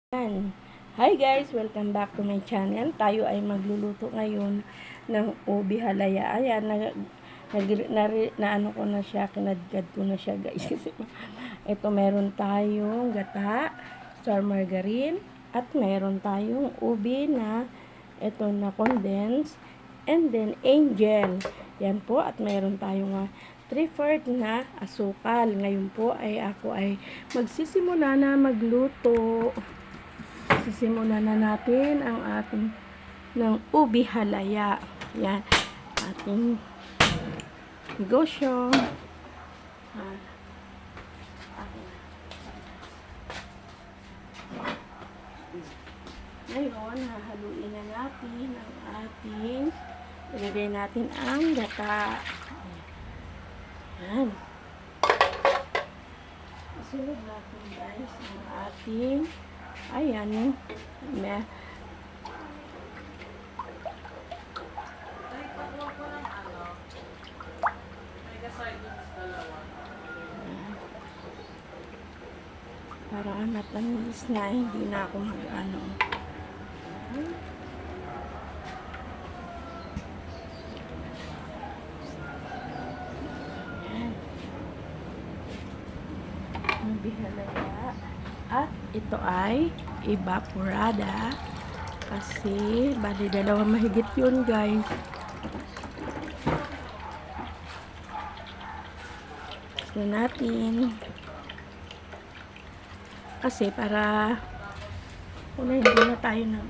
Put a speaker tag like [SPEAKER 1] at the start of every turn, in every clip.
[SPEAKER 1] Yan. Hi guys! Welcome back to my channel. Tayo ay magluluto ngayon ng ubi halaya. Ayan, ano ko na siya, kinadkad ko na siya guys. Ito meron tayong gata, star margarine, at meron tayong ubi na ito na condense, and then angel. Yan po, at meron tayong 3/4 na asukal. Ngayon po ay ako ay magsisimula na magluto. Sisimulan na natin ang ating ng ubi halaya. Yan. Ating negosyo. Ngayon, hahaluin na natin ang ating ilagay natin ang gata. Yan. Isunod natin guys ang ating ayan, parang matamis na, hindi na ako mag-ano. Ayan. Ang bihalaya. At ito ay evaporada. Kasi, bali dalawa mahigit yun guys. So natin. Kasi para hindi na tayo ng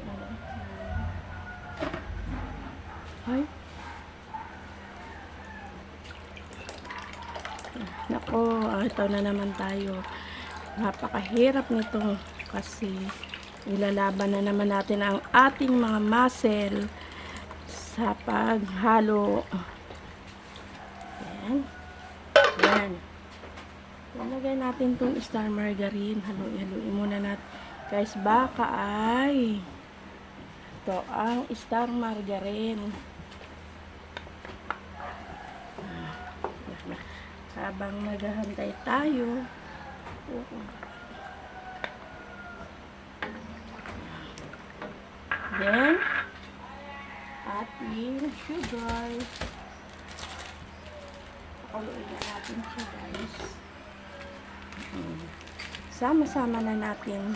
[SPEAKER 1] ay. Nako, ito na naman tayo. Napakahirap nito kasi ilalaban na naman natin ang ating mga muscle sa paghalo. Ayan. Ayan. Ilagay natin itong star margarine. Haluin muna natin. Guys, baka ay ito ang star margarine. Habang naghahantay tayo, then ating sugar, pakuluin na natin siya guys. Sama-sama na natin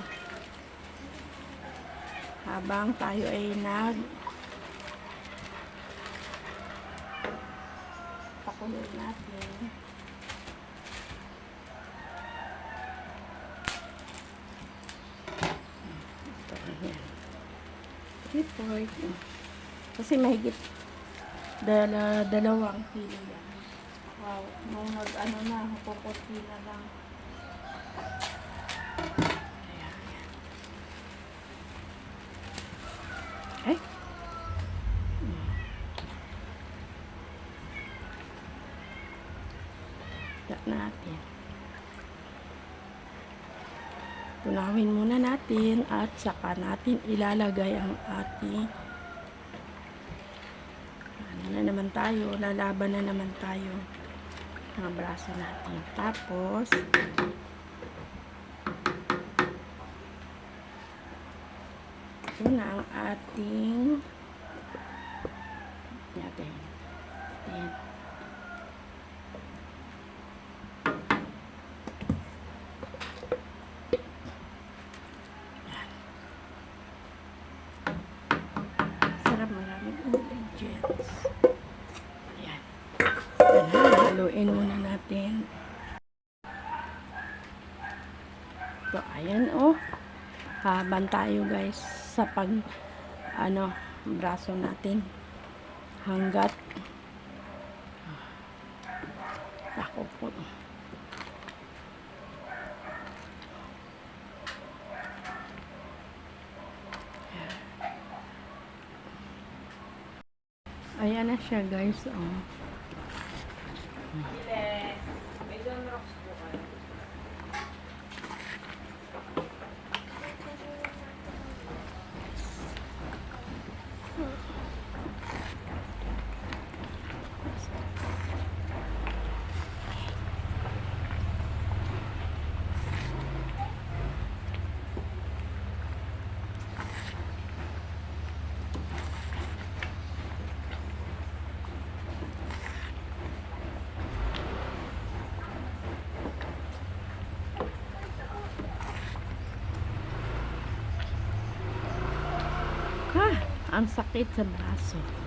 [SPEAKER 1] habang tayo ay pakuluin natin. Report. Kasi mahigit dalawang kilo yan. Wow. Nung ano na, kukunti na lang. Ay. Tat natin. Tunawin muna natin at saka natin ilalagay ang ating ano na naman tayo, lalaban na naman tayo ng braso natin. Tapos ito na ang ating natin. Maraming ingredients. Ayan. Haluin muna natin. So, ayan oh. Habang tayo guys sa braso natin. Hanggat ako po. Ayan na siya guys. Oh. Ha, ang sakit sa braso.